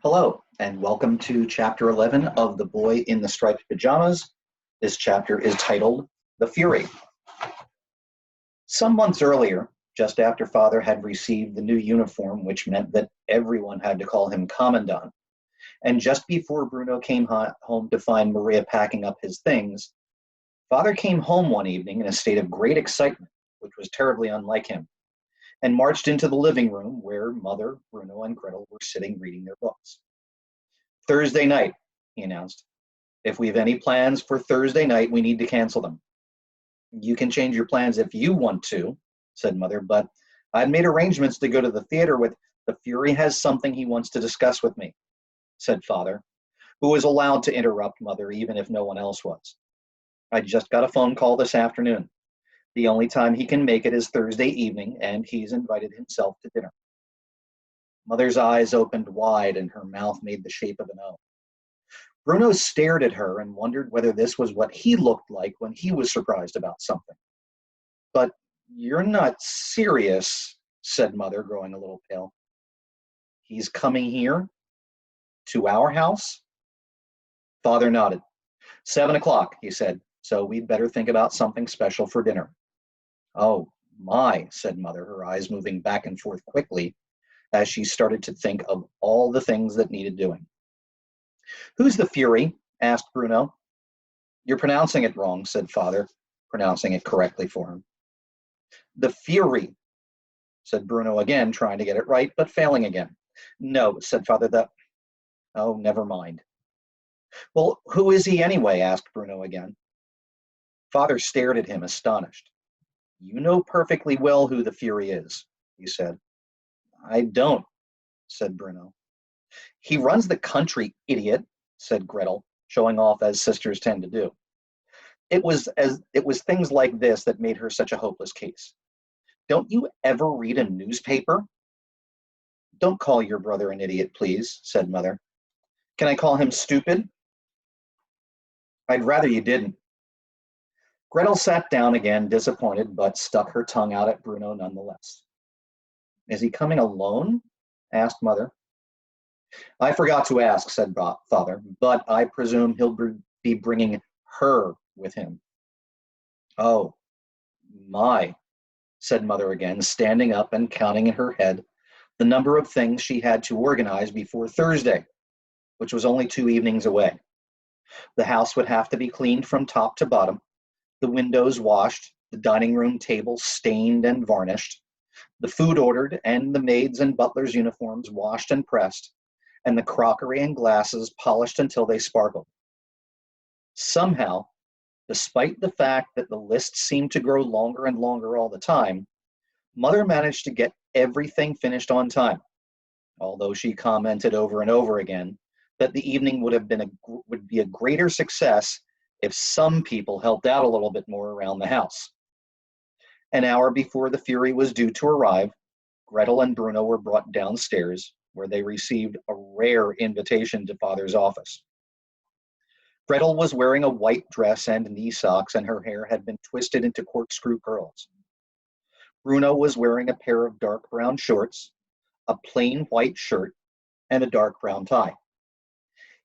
Hello, and welcome to Chapter 11 of The Boy in the Striped Pajamas. This chapter is titled The Fury. Some months earlier, just after Father had received the new uniform, which meant that everyone had to call him Commandant, and just before Bruno came home to find Maria packing up his things, Father came home one evening in a state of great excitement, which was terribly unlike him, and marched into the living room where Mother, Bruno, and Gretel were sitting reading their books. Thursday night, he announced. If we have any plans for Thursday night, we need to cancel them. You can change your plans if you want to, said Mother, but I've made arrangements to go to the theater with the Fury has something he wants to discuss with me, said Father, who was allowed to interrupt Mother even if no one else was. I just got a phone call this afternoon. The only time he can make it is Thursday evening, and he's invited himself to dinner. Mother's eyes opened wide and her mouth made the shape of an O. Bruno stared at her and wondered whether this was what he looked like when he was surprised about something. But you're not serious, said Mother, growing a little pale. He's coming here? To our house? Father nodded. 7 o'clock, he said, so we'd better think about something special for dinner. Oh, my, said Mother, her eyes moving back and forth quickly as she started to think of all the things that needed doing. Who's the Fury? Asked Bruno. You're pronouncing it wrong, said Father, pronouncing it correctly for him. The Fury, said Bruno again, trying to get it right, but failing again. No, said Father, Oh, never mind. Well, who is he anyway? Asked Bruno again. Father stared at him, astonished. You know perfectly well who the Fury is, he said. I don't, said Bruno. He runs the country, idiot, said Gretel, showing off as sisters tend to do. It was things like this that made her such a hopeless case. Don't you ever read a newspaper? Don't call your brother an idiot, please, said Mother. Can I call him stupid? I'd rather you didn't. Gretel sat down again, disappointed, but stuck her tongue out at Bruno nonetheless. Is he coming alone? Asked Mother. I forgot to ask, said Father, but I presume he'll be bringing her with him. Oh, my, said Mother again, standing up and counting in her head the number of things she had to organize before Thursday, which was only 2 evenings away. The house would have to be cleaned from top to bottom, the windows washed, the dining room table stained and varnished, the food ordered, and the maids' and butlers' uniforms washed and pressed, and the crockery and glasses polished until they sparkled. Somehow, despite the fact that the list seemed to grow longer and longer all the time, Mother managed to get everything finished on time, although she commented over and over again that the evening would be a greater success if some people helped out a little bit more around the house. An hour before the Fury was due to arrive, Gretel and Bruno were brought downstairs, where they received a rare invitation to Father's office. Gretel was wearing a white dress and knee socks, and her hair had been twisted into corkscrew curls. Bruno was wearing a pair of dark brown shorts, a plain white shirt, and a dark brown tie.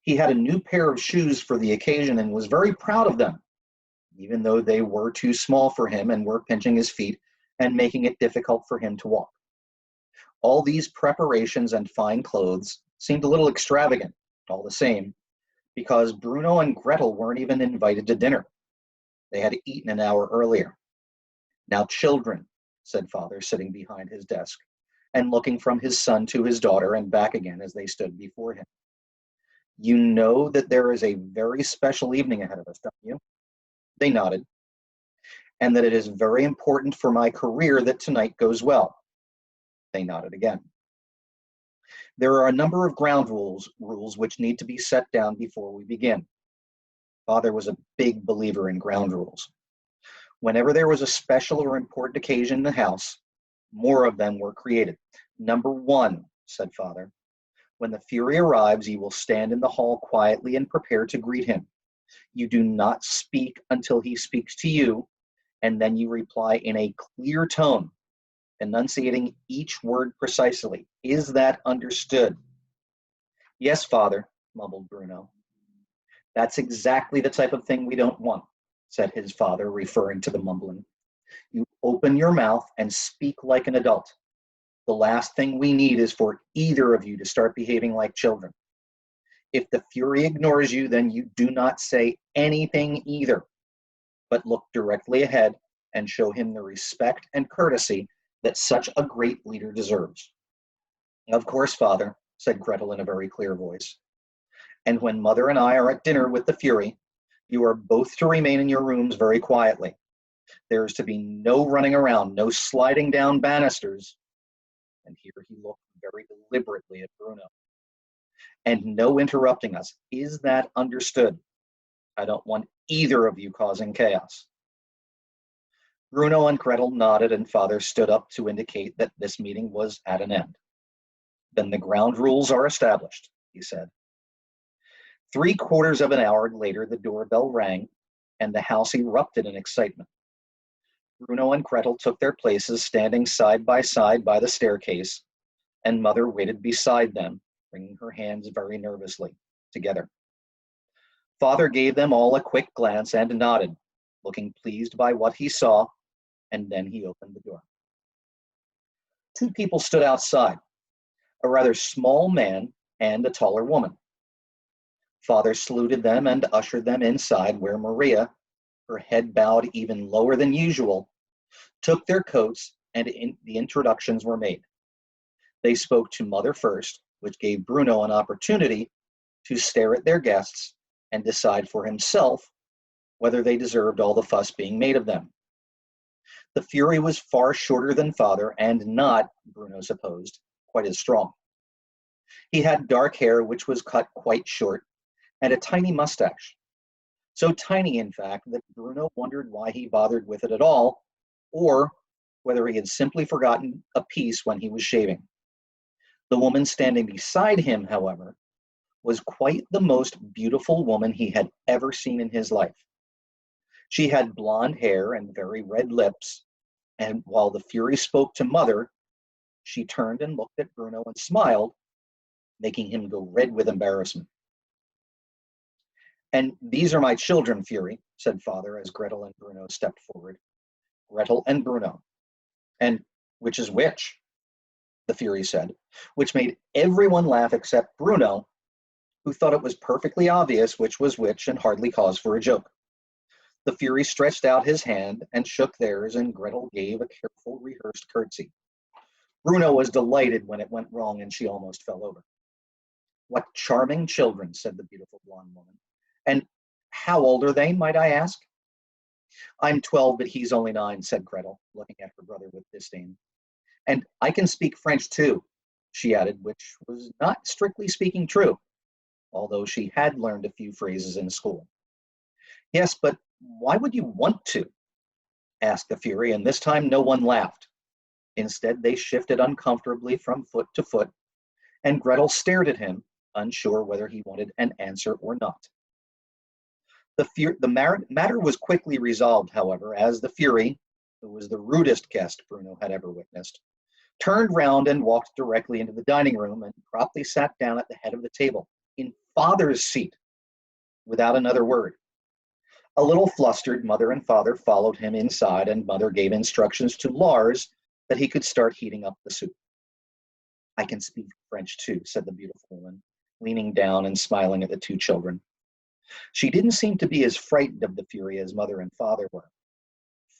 He had a new pair of shoes for the occasion and was very proud of them, even though they were too small for him and were pinching his feet and making it difficult for him to walk. All these preparations and fine clothes seemed a little extravagant, all the same, because Bruno and Gretel weren't even invited to dinner. They had eaten an hour earlier. Now, children, said Father, sitting behind his desk and looking from his son to his daughter and back again as they stood before him. You know that there is a very special evening ahead of us, don't you? They nodded. And that it is very important for my career that tonight goes well. They nodded again. There are a number of ground rules which need to be set down before we begin. Father was a big believer in ground rules. Whenever there was a special or important occasion in the house, more of them were created. Number 1, said Father, when the Fury arrives, you will stand in the hall quietly and prepare to greet him. You do not speak until he speaks to you, and then you reply in a clear tone, enunciating each word precisely. Is that understood? Yes, father, mumbled Bruno. That's exactly the type of thing we don't want, said his father, referring to the mumbling. You open your mouth and speak like an adult. The last thing we need is for either of you to start behaving like children. If the Fury ignores you, then you do not say anything either, but look directly ahead and show him the respect and courtesy that such a great leader deserves. Of course, father, said Gretel in a very clear voice. And when mother and I are at dinner with the Fury, you are both to remain in your rooms very quietly. There is to be no running around, no sliding down banisters. And here he looked very deliberately at Bruno. And no interrupting us. Is that understood? I don't want either of you causing chaos. Bruno and Gretel nodded, and father stood up to indicate that this meeting was at an end. Then the ground rules are established, he said. 3/4 of an hour later, the doorbell rang, and the house erupted in excitement. Bruno and Gretel took their places, standing side by the staircase, and mother waited beside them, wringing her hands very nervously together. Father gave them all a quick glance and nodded, looking pleased by what he saw, and then he opened the door. 2 people stood outside, a rather small man and a taller woman. Father saluted them and ushered them inside, where Maria, her head bowed even lower than usual, took their coats, and the introductions were made. They spoke to mother first, which gave Bruno an opportunity to stare at their guests and decide for himself whether they deserved all the fuss being made of them. The Fury was far shorter than father and not, Bruno supposed, quite as strong. He had dark hair, which was cut quite short, and a tiny mustache. So tiny, in fact, that Bruno wondered why he bothered with it at all, or whether he had simply forgotten a piece when he was shaving. The woman standing beside him, however, was quite the most beautiful woman he had ever seen in his life. She had blonde hair and very red lips, and while the Fury spoke to mother, she turned and looked at Bruno and smiled, making him go red with embarrassment. And these are my children, Fury, said father as Gretel and Bruno stepped forward. Gretel and Bruno. And which is which? The Fury said, which made everyone laugh except Bruno, who thought it was perfectly obvious which was which and hardly cause for a joke. The Fury stretched out his hand and shook theirs, and Gretel gave a careful, rehearsed curtsy. Bruno was delighted when it went wrong, and she almost fell over. What charming children, said the beautiful blonde woman. And how old are they, might I ask? I'm 12, but he's only 9, said Gretel, looking at her brother with disdain. And I can speak French too, she added, which was not strictly speaking true, although she had learned a few phrases in school. Yes, but why would you want to? Asked the Fury, and this time no one laughed. Instead, they shifted uncomfortably from foot to foot, and Gretel stared at him, unsure whether he wanted an answer or not. The matter was quickly resolved, however, as the Fury, who was the rudest guest Bruno had ever witnessed, turned round and walked directly into the dining room and promptly sat down at the head of the table, in father's seat, without another word. A little flustered, mother and father followed him inside, and mother gave instructions to Lars that he could start heating up the soup. I can speak French too, said the beautiful woman, leaning down and smiling at the 2 children. She didn't seem to be as frightened of the Fury as mother and father were.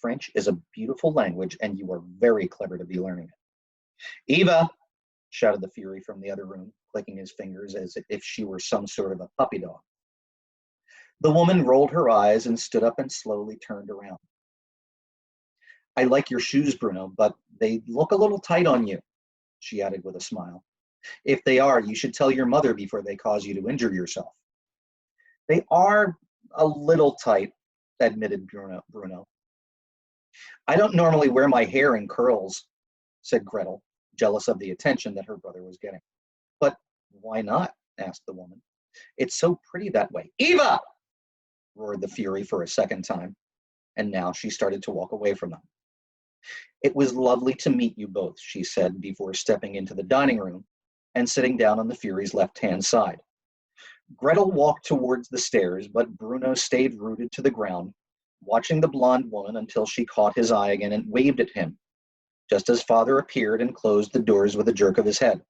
French is a beautiful language, and you are very clever to be learning it. Eva, shouted the Fury from the other room, clicking his fingers as if she were some sort of a puppy dog. The woman rolled her eyes and stood up and slowly turned around. I like your shoes, Bruno, but they look a little tight on you, she added with a smile. If they are, you should tell your mother before they cause you to injure yourself. They are a little tight, admitted Bruno. I don't normally wear my hair in curls, said Gretel, jealous of the attention that her brother was getting. But why not? Asked the woman. It's so pretty that way. Eva! Roared the Fury for a second time, and now she started to walk away from them. It was lovely to meet you both, she said before stepping into the dining room and sitting down on the Fury's left-hand side. Gretel walked towards the stairs, but Bruno stayed rooted to the ground, watching the blonde woman until she caught his eye again and waved at him, just as father appeared and closed the doors with a jerk of his head,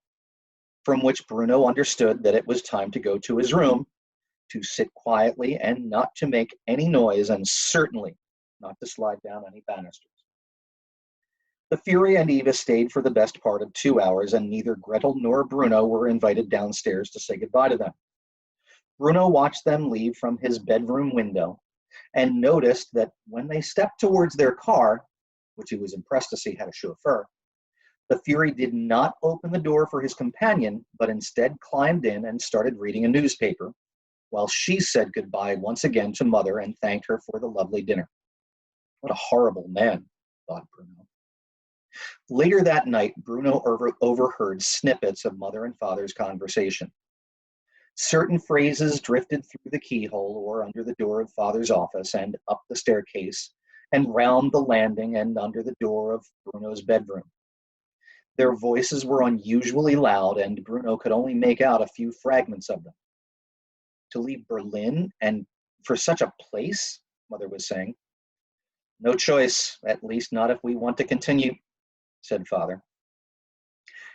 from which Bruno understood that it was time to go to his room, to sit quietly and not to make any noise, and certainly not to slide down any banisters. The Fury and Eva stayed for the best part of 2 hours, and neither Gretel nor Bruno were invited downstairs to say goodbye to them. Bruno watched them leave from his bedroom window and noticed that when they stepped towards their car, which he was impressed to see had a chauffeur, the Fury did not open the door for his companion, but instead climbed in and started reading a newspaper, while she said goodbye once again to Mother and thanked her for the lovely dinner. What a horrible man, thought Bruno. Later that night, Bruno overheard snippets of Mother and Father's conversation. Certain phrases drifted through the keyhole or under the door of Father's office and up the staircase and round the landing and under the door of Bruno's bedroom. Their voices were unusually loud, and Bruno could only make out a few fragments of them. To leave Berlin and for such a place, Mother was saying. No choice, at least not if we want to continue, said Father.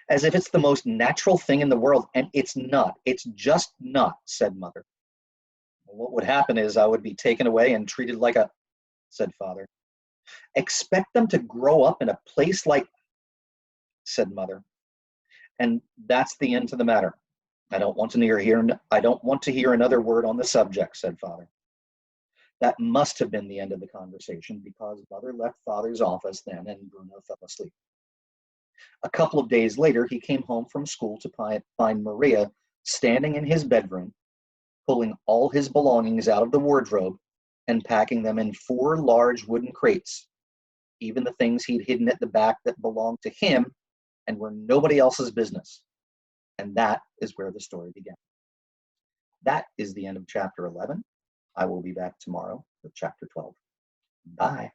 As if it's the most natural thing in the world, and it's not. It's just not, said Mother. What would happen is I would be taken away and treated like a, said Father. Expect them to grow up in a place like, said Mother. And that's the end to the matter. I don't want to hear another word on the subject, said Father. That must have been the end of the conversation, because Mother left Father's office then and Bruno fell asleep. A couple of days later, he came home from school to find Maria standing in his bedroom, pulling all his belongings out of the wardrobe and packing them in 4 large wooden crates, even the things he'd hidden at the back that belonged to him and were nobody else's business. And that is where the story began. That is the end of chapter 11. I will be back tomorrow with chapter 12. Bye.